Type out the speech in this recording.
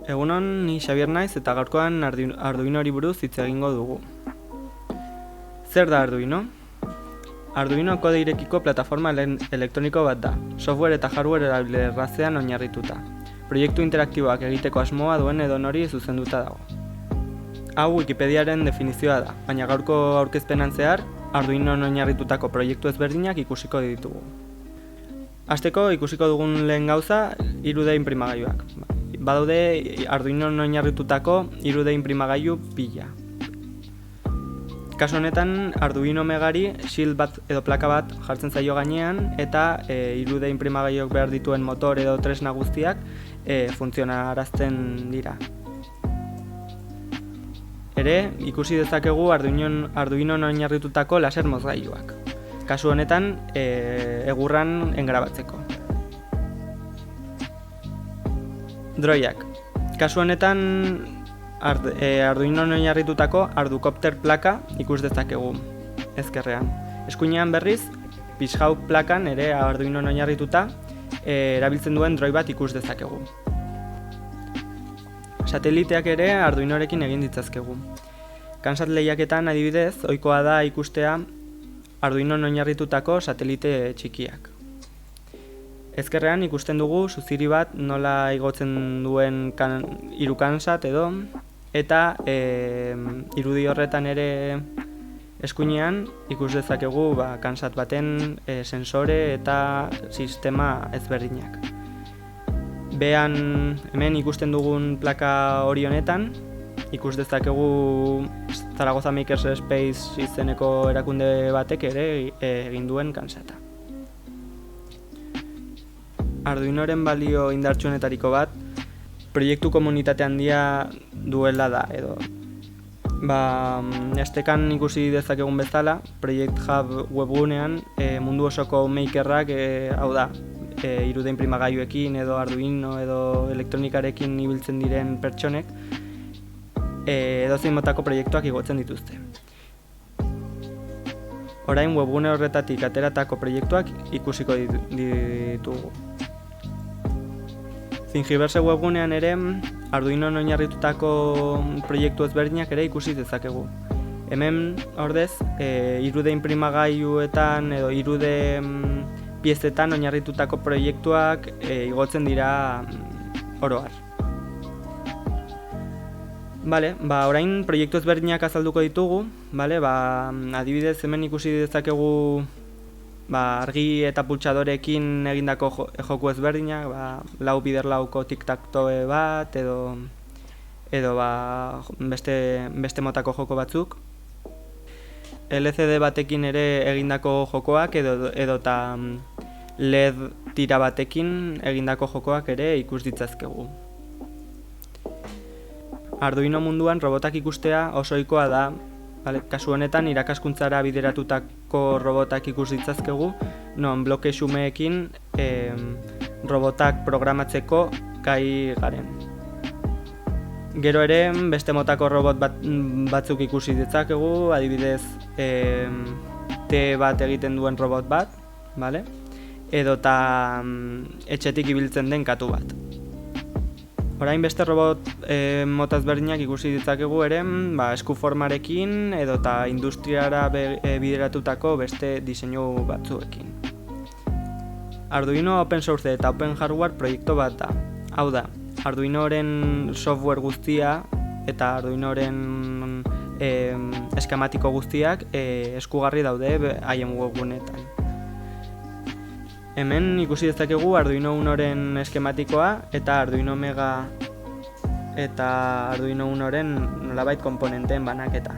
Egunon, ni Xabier naiz eta gaurkoan Arduinori buruz hitz egingo dugu. Zer da Arduino? Arduino kode irekiko plataforma elektroniko bat da, software eta hardware erabilerrazean oinarrituta. Proiektu interaktiboak egiteko asmoa duen edonori zuzenduta dago. Hau Wikipediaren definizioa da, baina gaurko aurkezpenan zehar, Arduinon oinarritutako proiektu ezberdinak ikusiko ditugu. Hasteko ikusiko dugun lehen gauza 3D inprimagailuak. Badaude Arduinon oinarritutako 3D inprimagailu pila. Kasu honetan Arduino Megari shield bat edo plaka bat jartzen zaio gainean eta 3D inprimagailuak behar dituen motor edo tresna guztiak funtzionarazten dira. Ere, ikusi dezakegu Arduinon oinarritutako laser mozgailuak. Kasu honetan, egurran engrabatzeko. Droiak. Kasu honetan, Arduinon oinarritutako Ardukopter plaka ikus dezakegu ezkerrean. Eskuinean berriz, pixhau plakan ere Arduinon oinarrituta erabiltzen duen droi bat ikus dezakegu. Sateliteak ere Arduinorekin egin ditzazkegu. Kansat lehiaketan adibidez, ohikoa da ikustea Arduinon oinarritutako satelite txikiak. Ezkerrean ikusten dugu suziri bat nola igotzen duen hiru kansat edo, eta irudi horretan ere eskuinean ikus dezakegu kansat baten sensore eta sistema ezberdinak. Hemen ikusten dugun plaka hori honetan, ikus dezakegu Zaragoza Makerspace izeneko erakunde batek ere egin duen kansata. Arduinoren balio indartsuenetariko bat, proiektu komunitate handia duela da edo. Estekan ikusi dezakegun bezala, Project Hub webgunean mundu osoko makerrak, hau da, 3D inprimagailuekin edo Arduino edo elektronikarekin ibiltzen diren pertsonek edozein motako proiektuak igotzen dituzte. Orain webgune horretatik ateratako proiektuak ikusiko ditugu. Thingiverse webgunean ere Arduinon oinarritutako proiektu ezberdinak ere ikusi dezakegu. Hemen ordez 3D inprimagailuetan edo 3D piezetan oinarritutako proiektuak igotzen dira oro har. Orain proiektu ezberdinak azalduko ditugu, adibidez hemen ikusi dezakegu argi eta pultsadorekin egindako joku ezberdinak, 4x4 tic-tac-toe bat edo beste motako joko batzuk. LCD batekin ere egindako jokoak edota LED tira batekin egindako jokoak ere ikus ditzazkegu. Arduino munduan robotak ikustea oso ohikoa da. Kasu honetan irakaskuntzara bideratutako robotak ikus ditzazkegu, non bloke xumeekin robotak programatzeko gai garen. Gero ere beste motako robot batzuk ikusi ditzakegu, adibidez T bat egiten duen robot bat, edota etxetik ibiltzen den katu bat. Orain beste robot mota ezberdinak ikusi ditzakegu ere, eskuformarekin edota industriara bideratutako beste diseinu batzuekin. Arduino open source eta open hardware proiektu bat da. Hau da, Arduinoren software guztia eta Arduinoren eskamatiko guztiak eskugarri daude haien webgunetan. Hemen ikusi dezakegu Arduino Unoren eskematikoa eta Arduino Mega eta Arduino Unoren nolabait komponenteen banaketa.